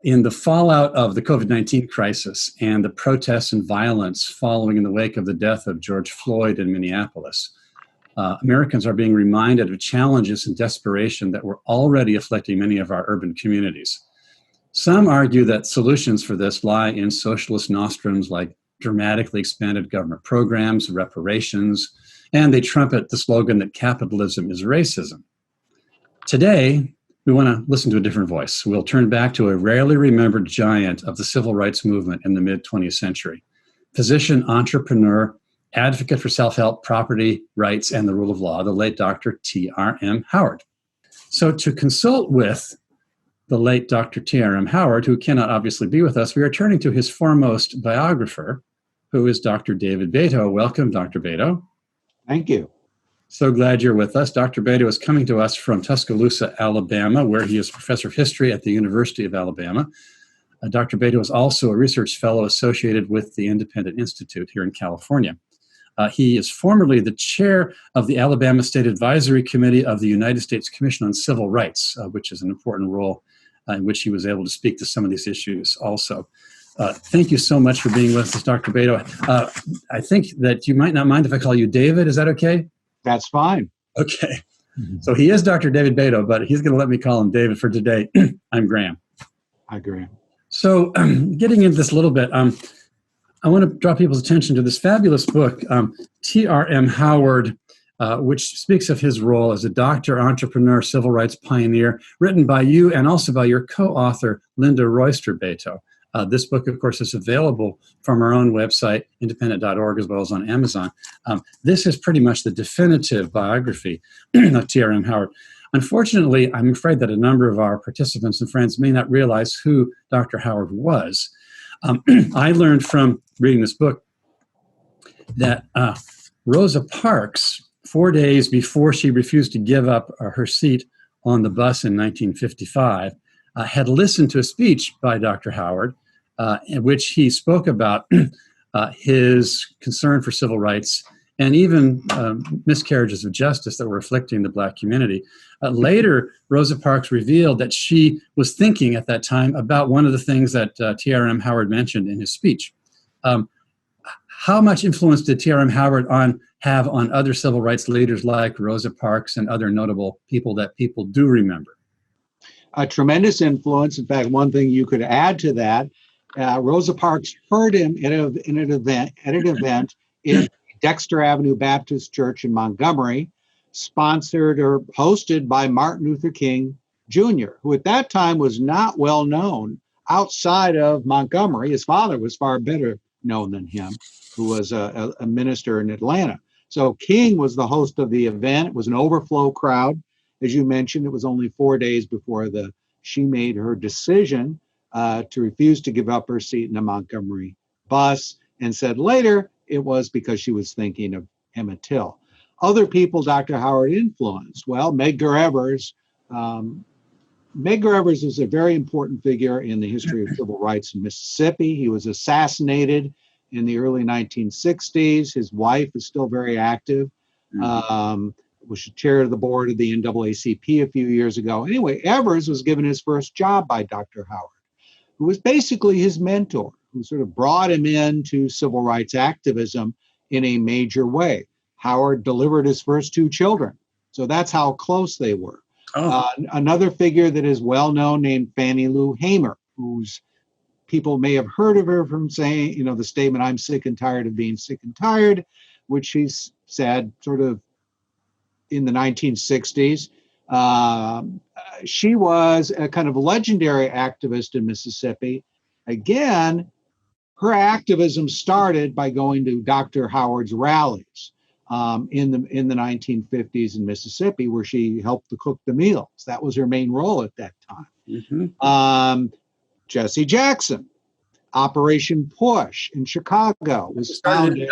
In the fallout of the COVID-19 crisis and the protests and violence following in the wake of the death of George Floyd in Minneapolis, Americans are being reminded of challenges and desperation that were already afflicting many of our urban communities. Some argue that solutions for this lie in socialist nostrums like dramatically expanded government programs, reparations, and they trumpet the slogan that capitalism is racism. Today, we want to listen to a different voice. We'll turn back to a rarely remembered giant of the civil rights movement in the mid-20th century. Physician, entrepreneur, advocate for self-help, property rights, and the rule of law, the late Dr. T.R.M. Howard. So to consult with the late Dr. T.R.M. Howard, who cannot obviously be with us, we are turning to his foremost biographer, who is Dr. David Beito. Welcome, Dr. Beito. Thank you. So glad you're with us. Dr. Beito is coming to us from Tuscaloosa, Alabama, where he is professor of history at the University of Alabama. Dr. Beito is also a research fellow associated with the Independent Institute here in California. He is formerly the chair of the Alabama State Advisory Committee of the United States Commission on Civil Rights, which is an important role in which he was able to speak to some of these issues also. Thank you so much for being with us, Dr. Beito. I think that you might not mind if I call you David. Is that okay? That's fine. Okay. So he is Dr. David Beito, but he's going to let me call him David for today. I'm Graham. Hi, Graham. So getting into this a little bit, I want to draw people's attention to this fabulous book, T.R.M. Howard, which speaks of his role as a doctor, entrepreneur, civil rights pioneer, written by you and also by your co-author, Linda Royster Beito. This book, of course, is available from our own website, independent.org, as well as on Amazon. This is pretty much the definitive biography of T.R.M. Howard. Unfortunately, I'm afraid that a number of our participants and friends may not realize who Dr. Howard was. I learned from reading this book that Rosa Parks, 4 days before she refused to give up her seat on the bus in 1955, had listened to a speech by Dr. Howard in which he spoke about his concern for civil rights and even miscarriages of justice that were afflicting the Black community. Later, Rosa Parks revealed that she was thinking at that time about one of the things that T.R.M. Howard mentioned in his speech. How much influence did T.R.M. Howard have on other civil rights leaders like Rosa Parks and other notable people that people do remember? A tremendous influence. In fact, one thing you could add to that, Rosa Parks heard him at an event in Dexter Avenue Baptist Church in Montgomery, sponsored or hosted by Martin Luther King Jr., who at that time was not well known outside of Montgomery. His father was far better known than him, who was a minister in Atlanta. So King was the host of the event. It was an overflow crowd. As you mentioned, it was only 4 days before she made her decision to refuse to give up her seat in the Montgomery bus, and said later it was because she was thinking of Emmett Till. Other people Dr. Howard influenced, well, Medgar Evers. Medgar Evers is a very important figure in the history of civil rights in Mississippi. He was assassinated in the early 1960s. His wife is still very active. Was chair of the board of the NAACP a few years ago. Anyway, Evers was given his first job by Dr. Howard, who was basically his mentor, who sort of brought him into civil rights activism in a major way. Howard delivered his first 2 children, so that's how close they were. Another figure that is well known named Fannie Lou Hamer, whose people may have heard of her from saying, the statement, "I'm sick and tired of being sick and tired," which she said sort of in the 1960s. She was a kind of legendary activist in Mississippi. Again, her activism started by going to Dr. Howard's rallies in the 1950s in Mississippi, where she helped to cook the meals. That was her main role at that time. Jesse Jackson, Operation Push in Chicago was founded in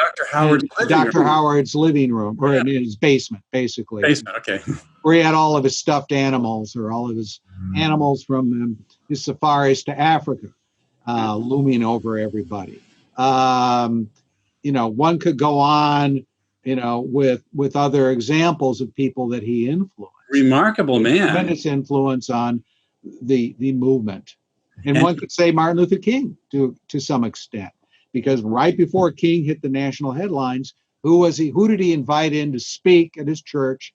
Dr. Howard's living room, or in his basement, basically. Okay. Where he had all of his stuffed animals, or all of his animals from his safaris to Africa, looming over everybody. One could go on, with other examples of people that he influenced. Remarkable man. Tremendous influence on the movement. And one could say Martin Luther King to some extent, because right before King hit the national headlines, who was he? Who did he invite in to speak at his church?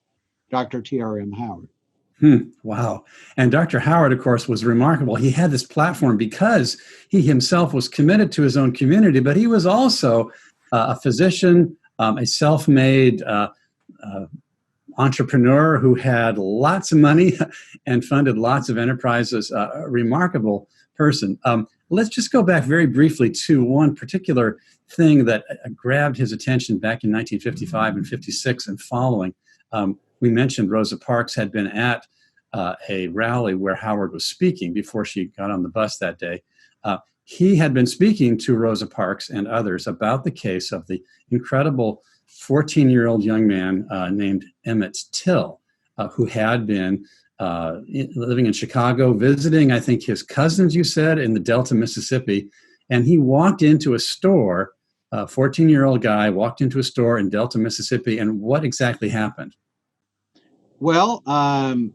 Dr. T.R.M. Howard. Wow. And Dr. Howard, of course, was remarkable. He had this platform because he himself was committed to his own community, but he was also a physician, a self-made entrepreneur who had lots of money and funded lots of enterprises. A remarkable person. Let's just go back very briefly to one particular thing that grabbed his attention back in 1955 and 56 and following. We mentioned Rosa Parks had been at a rally where Howard was speaking before she got on the bus that day. He had been speaking to Rosa Parks and others about the case of the incredible 14-year-old young man named Emmett Till, who had been living in Chicago, visiting, I think, his cousins, you said, in the Delta, Mississippi. And he walked into a store, a 14-year-old guy walked into a store in Delta, Mississippi. And what exactly happened? Well,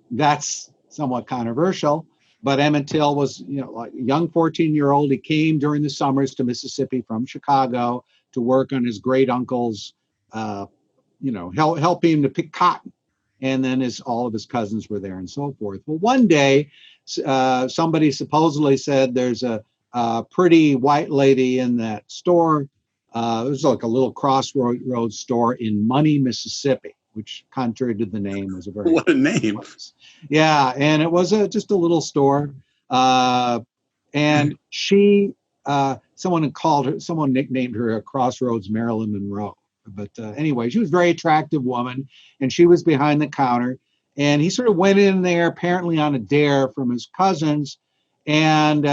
that's somewhat controversial, but Emmett Till was, like a young 14-year-old. He came during the summers to Mississippi from Chicago to work on his great uncle's, helping him to pick cotton. And then all of his cousins were there and so forth. Well, one day, somebody supposedly said there's a pretty white lady in that store. It was like a little crossroads store in Money, Mississippi, which, contrary to the name, was a very what a name. Place. Yeah, and it was just a little store. And she, someone nicknamed her a Crossroads Marilyn Monroe. But anyway, she was a very attractive woman, and she was behind the counter. And he sort of went in there, apparently on a dare from his cousins. And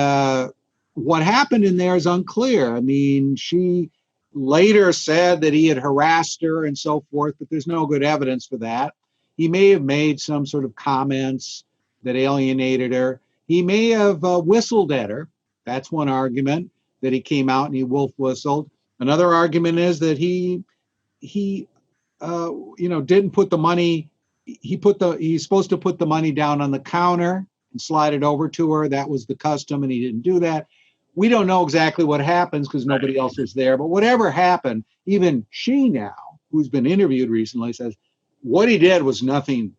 what happened in there is unclear. I mean, she later said that he had harassed her and so forth, but there's no good evidence for that. He may have made some sort of comments that alienated her. He may have whistled at her. That's one argument, that he came out and he wolf whistled. Another argument is that he didn't put the money. He's supposed to put the money down on the counter and slide it over to her. That was the custom, and he didn't do that. We don't know exactly what happens because nobody else was there. But whatever happened, even she now, who's been interviewed recently, says what he did was nothing,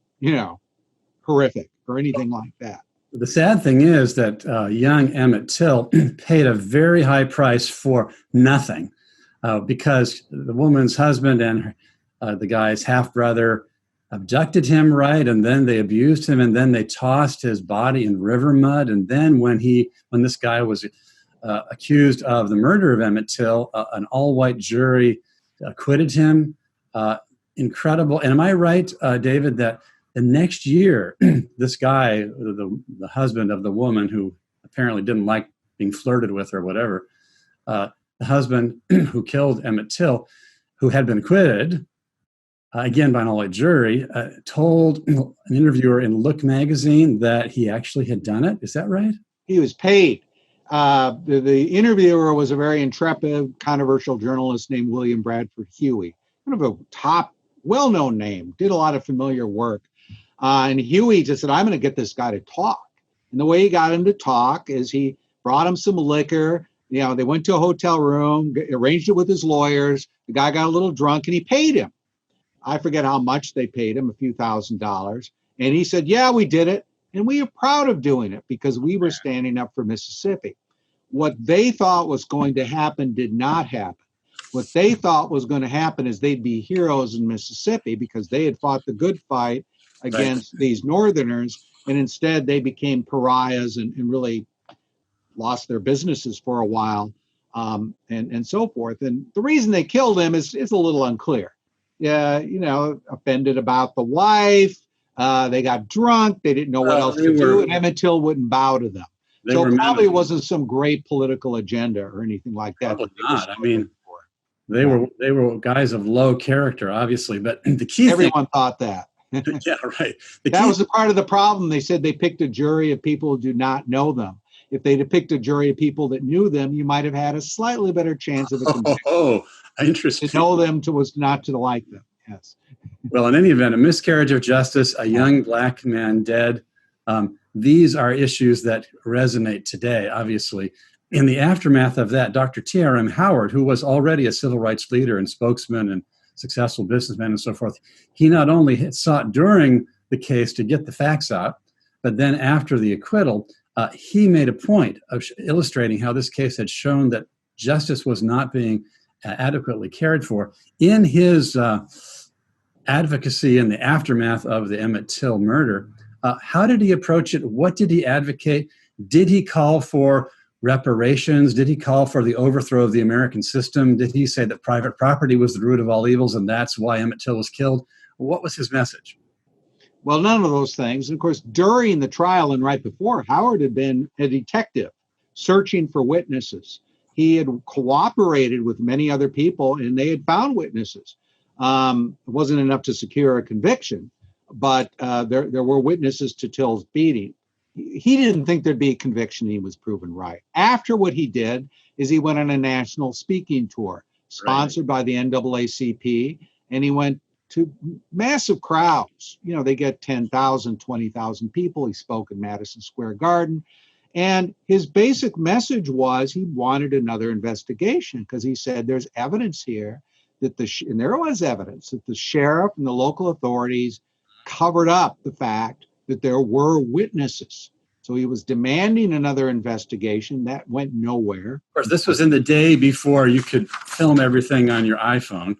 horrific or anything like that. The sad thing is that young Emmett Till paid a very high price for nothing. Because the woman's husband and the guy's half-brother abducted him, right? And then they abused him, and then they tossed his body in river mud. And then when this guy was accused of the murder of Emmett Till, an all-white jury acquitted him. Incredible. And am I right, David, that the next year, this guy, the husband of the woman who apparently didn't like being flirted with or whatever, the husband who killed Emmett Till, who had been acquitted, again by an all-white jury, told an interviewer in Look magazine that he actually had done it. Is that right? He was paid. The interviewer was a very intrepid, controversial journalist named William Bradford Huey, kind of a top, well-known name, did a lot of familiar work. And Huey just said, I'm going to get this guy to talk. And the way he got him to talk is he brought him some liquor. They went to a hotel room, arranged it with his lawyers. The guy got a little drunk and he paid him. I forget how much they paid him, a few $1,000s. And he said, yeah, we did it. And we are proud of doing it because we were standing up for Mississippi. What they thought was going to happen did not happen. What they thought was going to happen is they'd be heroes in Mississippi because they had fought the good fight against these Northerners. And instead they became pariahs and really lost their businesses for a while, and so forth. And the reason they killed him is a little unclear. Yeah, offended about the wife. They got drunk. They didn't know what else to do, and Emmett Till wouldn't bow to them. So it probably wasn't some great political agenda or anything like that. Probably not. I mean, they were guys of low character, obviously. But the key everyone thought that. Yeah, right. That was a part of the problem. They said they picked a jury of people who do not know them. If they'd have picked a jury of people that knew them, you might have had a slightly better chance of a conviction. Oh, interesting. To know them was not to like them. Yes. Well, in any event, a miscarriage of justice, a young black man dead. these are issues that resonate today, obviously. In the aftermath of that, Dr. T.R.M. Howard, who was already a civil rights leader and spokesman and successful businessman and so forth, he not only had sought during the case to get the facts out, but then after the acquittal, he made a point of illustrating how this case had shown that justice was not being adequately cared for. In his advocacy in the aftermath of the Emmett Till murder, how did he approach it? What did he advocate? Did he call for reparations? Did he call for the overthrow of the American system? Did he say that private property was the root of all evils and that's why Emmett Till was killed? What was his message? Well, none of those things. And of course, during the trial and right before, Howard had been a detective searching for witnesses. He had cooperated with many other people and they had found witnesses. It wasn't enough to secure a conviction, but there were witnesses to Till's beating. He didn't think there'd be a conviction. He was proven right. After what he did is he went on a national speaking tour sponsored by the NAACP, and he went to massive crowds. You know, they get 10,000, 20,000 people. He spoke in Madison Square Garden. And his basic message was he wanted another investigation because he said there's evidence here that and there was evidence that the sheriff and the local authorities covered up the fact that there were witnesses. So he was demanding another investigation. That went nowhere. Of course, this was in the day before you could film everything on your iPhone.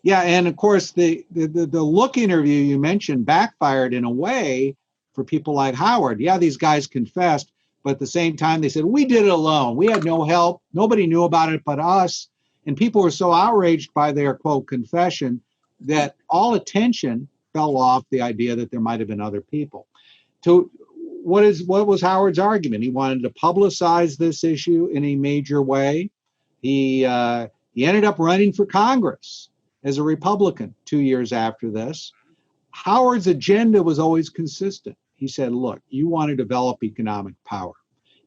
Yeah, and of course, the look interview you mentioned backfired in a way for people like Howard. Yeah, these guys confessed, but at the same time, they said, we did it alone. We had no help. Nobody knew about it but us. And people were so outraged by their, quote, confession that all attention fell off the idea that there might have been other people. What was Howard's argument? He wanted to publicize this issue in a major way. He ended up running for Congress as a Republican 2 years after this. Howard's agenda was always consistent. He said, look, you want to develop economic power.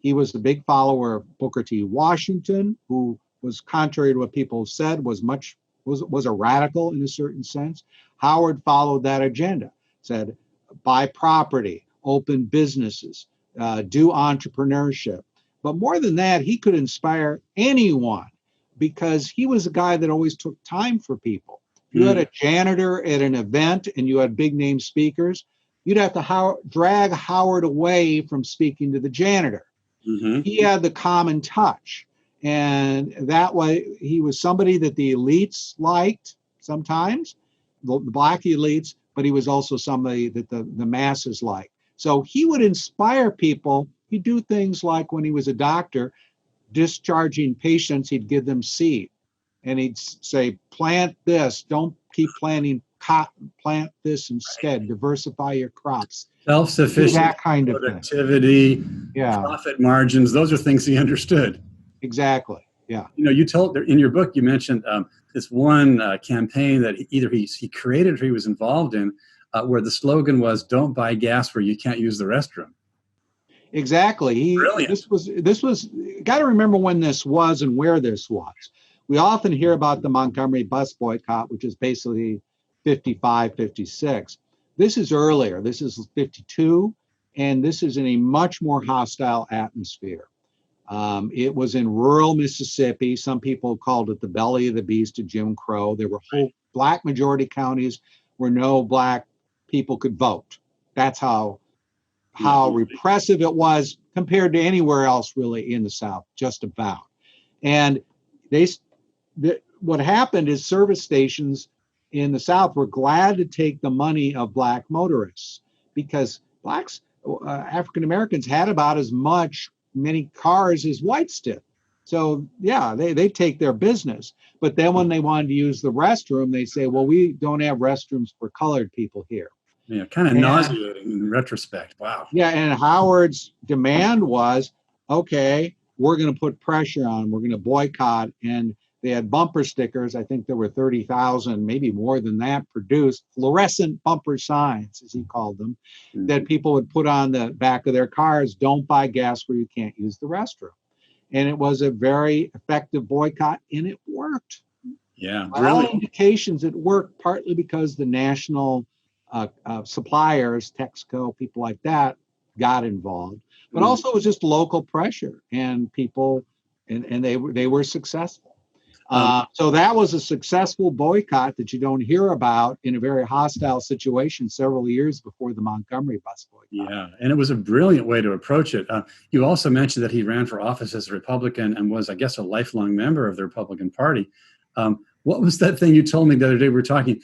He was the big follower of Booker T. Washington, who was, contrary to what people said, was a radical in a certain sense. Howard followed that agenda, said, buy property, open businesses, do entrepreneurship. But more than that, he could inspire anyone because he was a guy that always took time for people. If you had a janitor at an event and you had big name speakers, you'd have to drag Howard away from speaking to the janitor. Mm-hmm. He had the common touch. And that way, he was somebody that the elites liked sometimes, the Black elites, but he was also somebody that the masses liked. So he would inspire people. He'd do things like when he was a doctor, discharging patients, he'd give them seed. And he'd say, plant this, don't keep planting cotton, plant this instead, diversify your crops. Self-sufficient, that kind of productivity, profit margins, those are things he understood. Exactly, yeah. You know, you told, in your book, you mentioned this one campaign that either he created or he was involved in, where the slogan was, don't buy gas where you can't use the restroom. Exactly. Brilliant. This was, got to remember when this was and where this was. We often hear about the Montgomery bus boycott, which is basically 55, 56. This is earlier. This is 52, and this is in a much more hostile atmosphere. It was in rural Mississippi. Some people called it the belly of the beast of Jim Crow. There were whole Black majority counties where no Black people could vote. That's how repressive it was compared to anywhere else really in the South, just about. And what happened is service stations in the South were glad to take the money of Black motorists because Blacks, African Americans had about as many cars as whites did. So yeah, they take their business. But then when they wanted to use the restroom, they say, well, we don't have restrooms for colored people here. Yeah, kind of nauseating in retrospect. Wow. Yeah, and Howard's demand was, okay, we're going to put pressure on, we're going to boycott. And they had bumper stickers. I think there were 30,000, maybe more than that, produced, fluorescent bumper signs, as he called them, that people would put on the back of their cars, don't buy gas where you can't use the restroom. And it was a very effective boycott, and it worked. Yeah, By all indications, it worked partly because the national suppliers, Texaco, people like that, got involved, but also it was just local pressure and people, and they were successful. So that was a successful boycott that you don't hear about in a very hostile situation several years before the Montgomery bus boycott. Yeah, and it was a brilliant way to approach it. You also mentioned that he ran for office as a Republican and was, I guess, a lifelong member of the Republican Party. What was that thing you told me the other day? We were talking,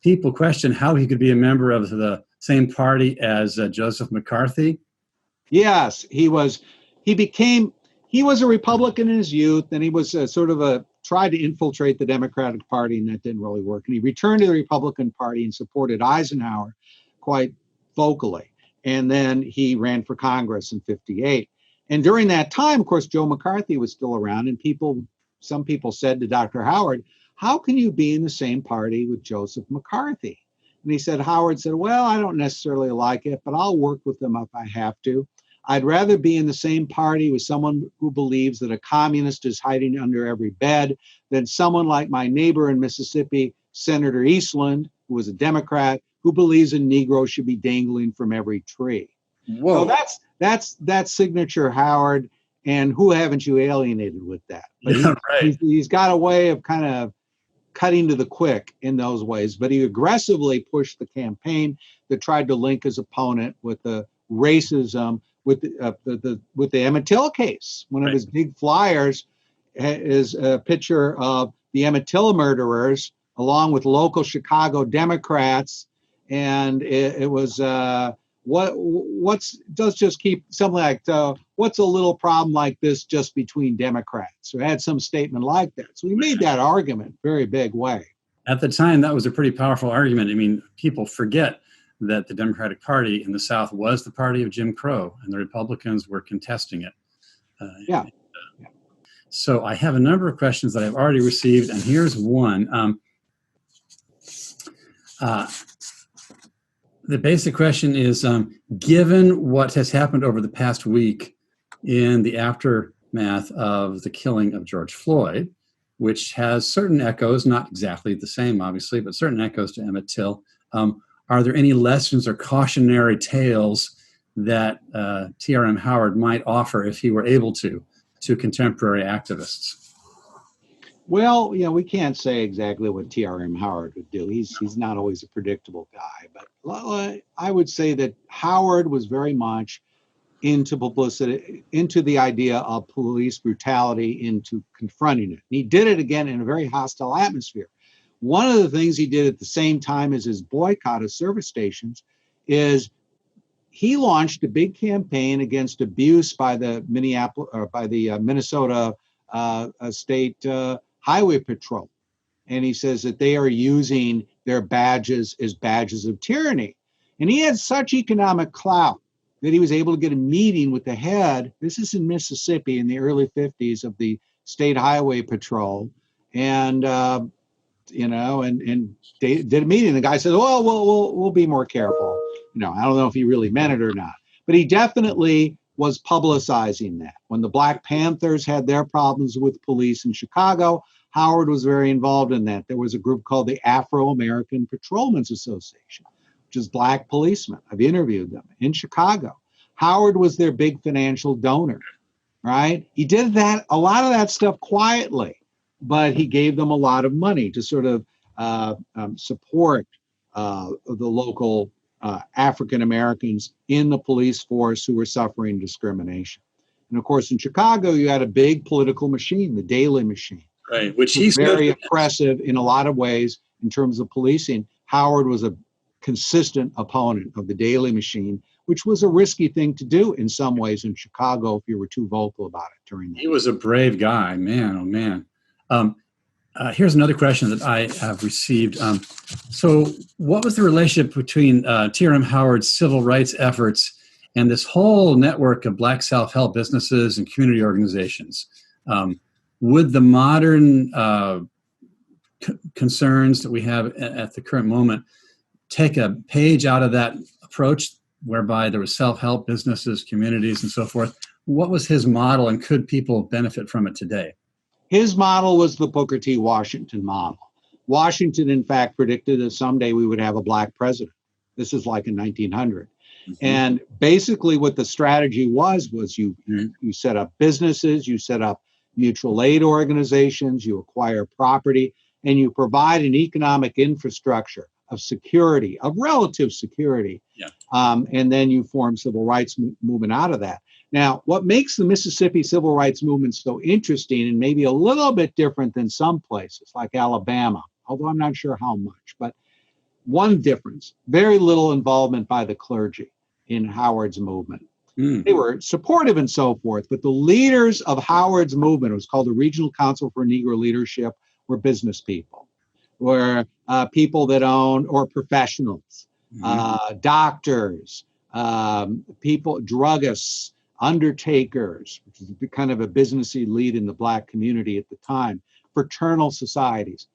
people questioned how he could be a member of the same party as Joseph McCarthy. Yes, he was a Republican in his youth, and he was tried to infiltrate the Democratic Party, and that didn't really work. And he returned to the Republican Party and supported Eisenhower quite vocally. And then he ran for Congress in '58. And during that time, of course, Joe McCarthy was still around, and some people said to Dr. Howard, how can you be in the same party with Joseph McCarthy? And Howard said, well, I don't necessarily like it, but I'll work with them if I have to. I'd rather be in the same party with someone who believes that a communist is hiding under every bed than someone like my neighbor in Mississippi, Senator Eastland, who was a Democrat, who believes a Negro should be dangling from every tree. Whoa. So that's signature Howard, and who haven't you alienated with that? But he's got a way of kind of cutting to the quick in those ways, but he aggressively pushed the campaign that tried to link his opponent with the racism, with the Emmett Till case. One of his big flyers is a picture of the Emmett Till murderers along with local Chicago Democrats, and it was just keep something like what's a little problem like this just between Democrats? So it had some statement like that. So he made that argument very big way. At the time, that was a pretty powerful argument. I mean, people forget that the Democratic Party in the South was the party of Jim Crow, and the Republicans were contesting it. So I have a number of questions that I've already received, and here's one. The basic question is, given what has happened over the past week in the aftermath of the killing of George Floyd, which has certain echoes, not exactly the same, obviously, but certain echoes to Emmett Till, are there any lessons or cautionary tales that T.R.M. Howard might offer if he were able to contemporary activists? Well, we can't say exactly what T.R.M. Howard would do. He's not always a predictable guy, but I would say that Howard was very much into publicity, into the idea of police brutality, into confronting it. He did it again in a very hostile atmosphere. One of the things he did at the same time as his boycott of service stations is he launched a big campaign against abuse by the Minnesota State Highway Patrol. And he says that they are using their badges as badges of tyranny. And he had such economic clout that he was able to get a meeting with the head. This is in Mississippi in the early 50s of the State Highway Patrol. And and they did a meeting. The guy said, "Well, we'll be more careful." I don't know if he really meant it or not, but he definitely was publicizing that. When the Black Panthers had their problems with police in Chicago, Howard was very involved in that. There was a group called the Afro-American Patrolmen's Association, which is black policemen. I've interviewed them in Chicago. Howard was their big financial donor, right? He did a lot of that stuff quietly, but he gave them a lot of money to sort of support the local African Americans in the police force who were suffering discrimination. And of course, in Chicago, you had a big political machine, the Daily Machine, right? Which he's very oppressive in a lot of ways in terms of policing. Howard was a consistent opponent of the Daily Machine, which was a risky thing to do in some ways in Chicago if you were too vocal about it during that. He was a brave guy, man. Oh man. Here's another question that I have received. So what was the relationship between T.R.M. Howard's civil rights efforts and this whole network of Black self-help businesses and community organizations? Would the modern concerns that we have at the current moment take a page out of that approach whereby there was self-help businesses, communities, and so forth? What was his model, and could people benefit from it today? His model was the Booker T. Washington model. Washington, in fact, predicted that someday we would have a black president. This is like in 1900. And basically what the strategy was you set up businesses, you set up mutual aid organizations, you acquire property, and you provide an economic infrastructure of security, of relative security. Yeah. And then you form civil rights movement out of that. Now, what makes the Mississippi civil rights movement so interesting and maybe a little bit different than some places like Alabama, although I'm not sure how much, but one difference, very little involvement by the clergy in Howard's movement. They were supportive and so forth, but the leaders of Howard's movement, it was called the Regional Council for Negro Leadership, were business people, were people that owned, or professionals, doctors, people, druggists, undertakers, which is kind of a businessy lead in the Black community at the time, fraternal societies,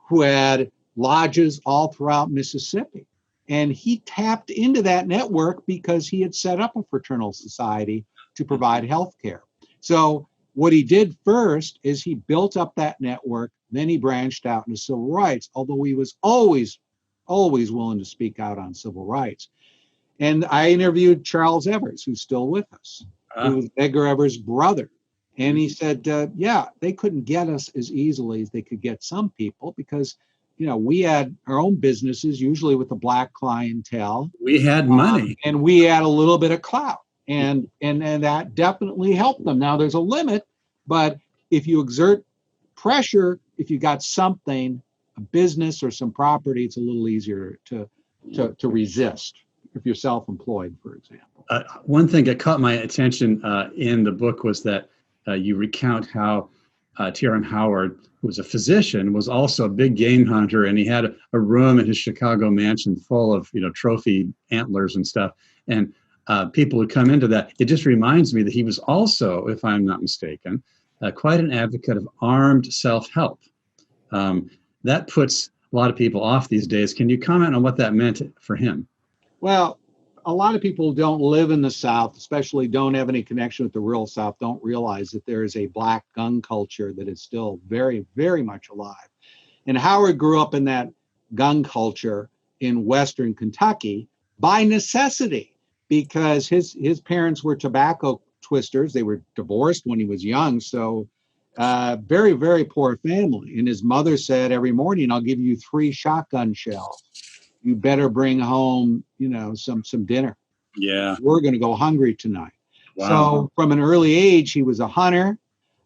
who had lodges all throughout Mississippi. And he tapped into that network because he had set up a fraternal society to provide health care. So what he did first is he built up that network, then he branched out into civil rights, although he was always willing to speak out on civil rights. And I interviewed Charles Evers, who's still with us, who was Medgar Evers' brother. And he said, yeah, they couldn't get us as easily as they could get some people because, you know, we had our own businesses, usually with the Black clientele. We had money. And we had a little bit of clout. And that definitely helped them. Now, there's a limit, but if you exert pressure, if you got something, a business or some property, it's a little easier to resist if you're self-employed, for example. One thing that caught my attention in the book was that you recount how T.R.M. Howard, who was a physician, was also a big game hunter, and he had a room in his Chicago mansion full of, you know, trophy antlers and stuff. And people would come into that. It just reminds me that he was also, if I'm not mistaken, quite an advocate of armed self-help. That puts a lot of people off these days. Can you comment on what that meant for him? Well, a lot of people don't live in the South, especially don't have any connection with the rural South, don't realize that there is a Black gun culture that is still very, very much alive. And Howard grew up in that gun culture in Western Kentucky by necessity, because his parents were tobacco twisters. They were divorced when he was young, so very, very poor family. And his mother said, every morning, I'll give you 3 shotgun shells. You better bring home, you know, some dinner. Yeah. We're going to go hungry tonight. Wow. So from an early age, he was a hunter.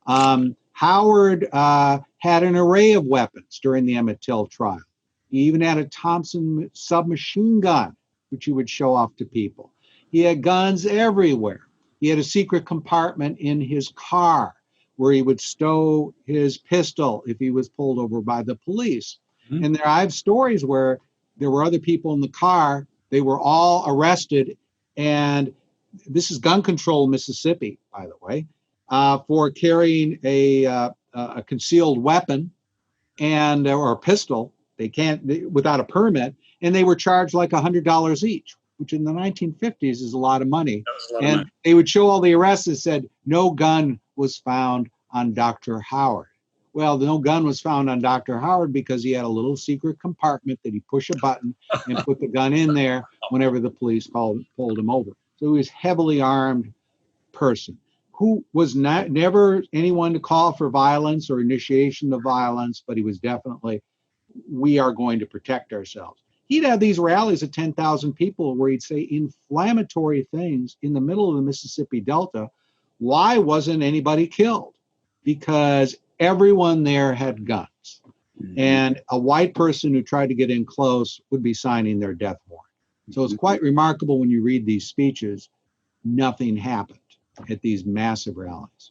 Howard had an array of weapons during the Emmett Till trial. He even had a Thompson submachine gun, which he would show off to people. He had guns everywhere. He had a secret compartment in his car where he would stow his pistol if he was pulled over by the police. Mm-hmm. And I have stories where there were other people in the car. They were all arrested. And this is gun control in Mississippi, by the way, for carrying a concealed weapon or a pistol. They can't without a permit. And they were charged like $100 each, which in the 1950s is a lot of money. And they would show all the arrests that said no gun was found on Dr. Howard. Well, no gun was found on Dr. Howard because he had a little secret compartment that he pushed a button and put the gun in there whenever the police pulled him over. So he was a heavily armed person who was never anyone to call for violence or initiation of violence, but he was definitely, we are going to protect ourselves. He'd have these rallies of 10,000 people where he'd say inflammatory things in the middle of the Mississippi Delta. Why wasn't anybody killed? Because everyone there had guns. Mm-hmm. And a white person who tried to get in close would be signing their death warrant. So it's quite remarkable when you read these speeches, nothing happened at these massive rallies.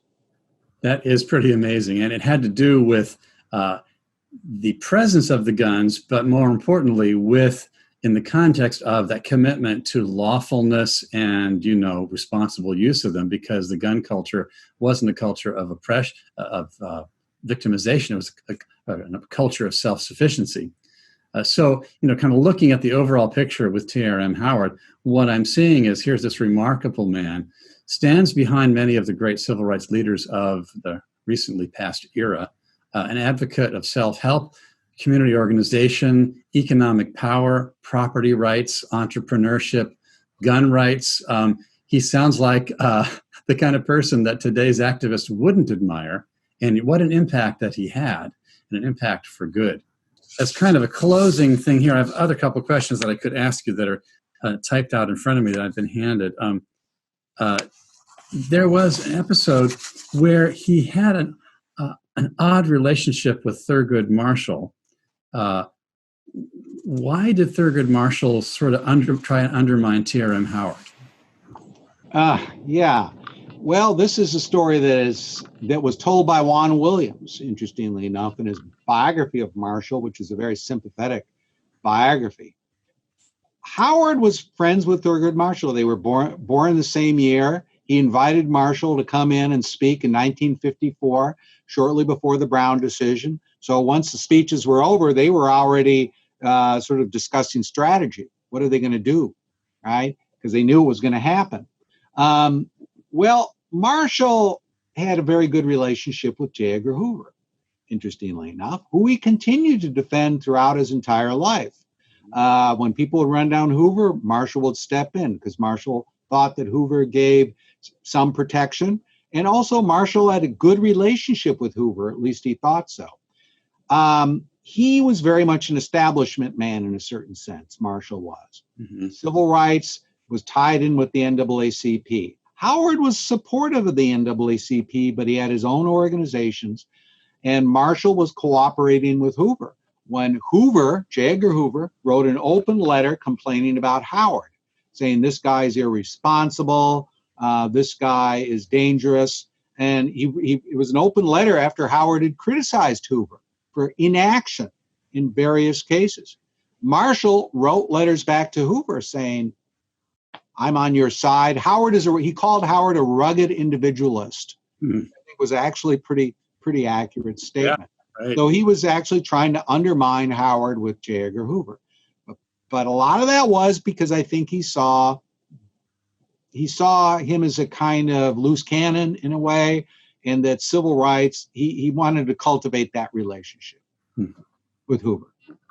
That is pretty amazing. And it had to do with the presence of the guns, but more importantly, in the context of that commitment to lawfulness and, you know, responsible use of them, because the gun culture wasn't a culture of oppression, of victimization. It was a culture of self-sufficiency. So, you know, kind of looking at the overall picture with T.R.M. Howard, what I'm seeing is here's this remarkable man, stands behind many of the great civil rights leaders of the recently past era, an advocate of self-help, community organization, economic power, property rights, entrepreneurship, gun rights. He sounds like the kind of person that today's activists wouldn't admire, and what an impact that he had, and an impact for good. As kind of a closing thing here, I have other couple questions that I could ask you that are typed out in front of me that I've been handed. There was an episode where he had an odd relationship with Thurgood Marshall. Why did Thurgood Marshall sort of try and undermine T.R.M. Howard? Yeah. Well, this is a story that was told by Juan Williams, interestingly enough, in his biography of Marshall, which is a very sympathetic biography. Howard was friends with Thurgood Marshall. They were born the same year. He invited Marshall to come in and speak in 1954, shortly before the Brown decision. So once the speeches were over, they were already sort of discussing strategy. What are they going to do, right? Because they knew it was going to happen. Well, Marshall had a very good relationship with J. Edgar Hoover, interestingly enough, who he continued to defend throughout his entire life. When people would run down Hoover, Marshall would step in because Marshall thought that Hoover gave some protection. And also Marshall had a good relationship with Hoover, at least he thought so. He was very much an establishment man in a certain sense, Marshall was. Mm-hmm. Civil rights was tied in with the NAACP. Howard was supportive of the NAACP, but he had his own organizations, and Marshall was cooperating with Hoover. When Hoover, J. Edgar Hoover, wrote an open letter complaining about Howard, saying this guy is irresponsible, this guy is dangerous, and it was an open letter after Howard had criticized Hoover for inaction in various cases. Marshall wrote letters back to Hoover saying, I'm on your side. He called Howard a rugged individualist. Mm-hmm. I think was actually pretty accurate statement. Yeah, right. So he was actually trying to undermine Howard with J. Edgar Hoover. But a lot of that was because I think he saw him as a kind of loose cannon in a way, and that civil rights, he wanted to cultivate that relationship with Hoover.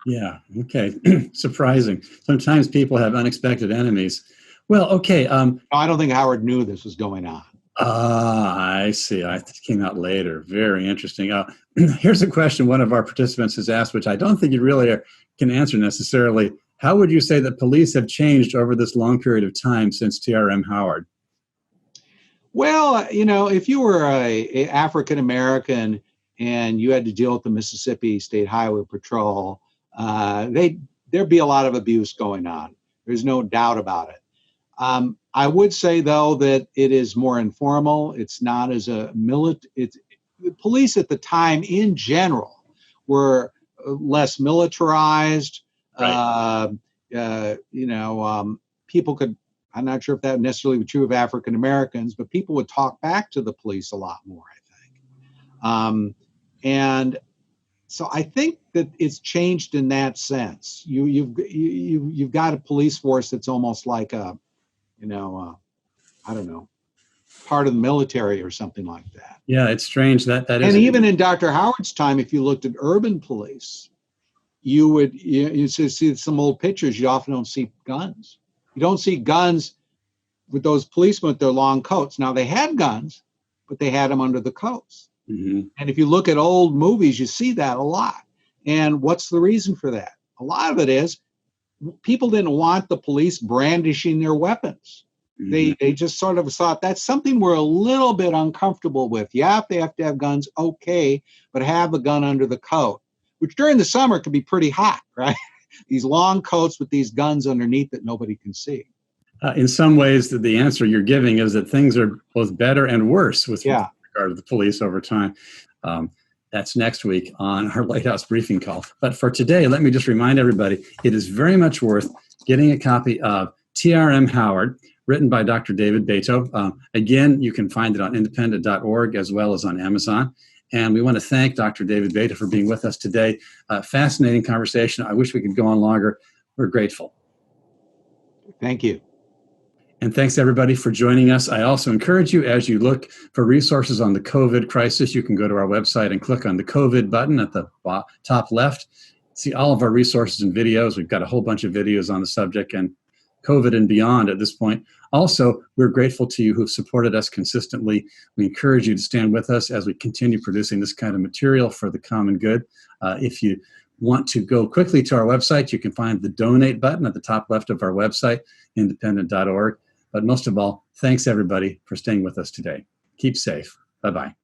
Yeah, okay. Surprising. Sometimes people have unexpected enemies. Well, okay. I don't think Howard knew this was going on. I see. It came out later. Very interesting. Here's a question one of our participants has asked, which I don't think you really can answer necessarily. How would you say that police have changed over this long period of time since T.R.M. Howard? Well, if you were a African American and you had to deal with the Mississippi State Highway Patrol, there'd be a lot of abuse going on. There's no doubt about it. I would say, though, that it is more informal. It's not as a the police at the time in general were less militarized. Right. People could, I'm not sure if that necessarily was true of African Americans, but people would talk back to the police a lot more, I think. And so I think that it's changed in that sense. You've got a police force that's almost like I don't know, part of the military or something like that. Yeah, it's strange that is. And even in Dr. Howard's time, if you looked at urban police, you see some old pictures. You often don't see guns. You don't see guns with those policemen with their long coats. Now they had guns, but they had them under the coats. Mm-hmm. And if you look at old movies, you see that a lot. And what's the reason for that? A lot of it is people didn't want the police brandishing their weapons. Mm-hmm. They just sort of thought that's something we're a little bit uncomfortable with. Yeah, if they have to have guns, okay, but have a gun under the coat, which during the summer can be pretty hot, right? These long coats with these guns underneath that nobody can see. In some ways, the answer you're giving is that things are both better and worse with regard to the police over time. That's next week on our Lighthouse Briefing Call. But for today, let me just remind everybody, it is very much worth getting a copy of T.R.M. Howard, written by Dr. David Beito. Again, you can find it on independent.org as well as on Amazon. And we want to thank Dr. David Beito for being with us today. Fascinating conversation. I wish we could go on longer. We're grateful. Thank you. And thanks, everybody, for joining us. I also encourage you, as you look for resources on the COVID crisis, you can go to our website and click on the COVID button at the top left. See all of our resources and videos. We've got a whole bunch of videos on the subject, and COVID and beyond at this point. Also, we're grateful to you who've supported us consistently. We encourage you to stand with us as we continue producing this kind of material for the common good. If you want to go quickly to our website, you can find the donate button at the top left of our website, independent.org. But most of all, thanks everybody for staying with us today. Keep safe. Bye-bye.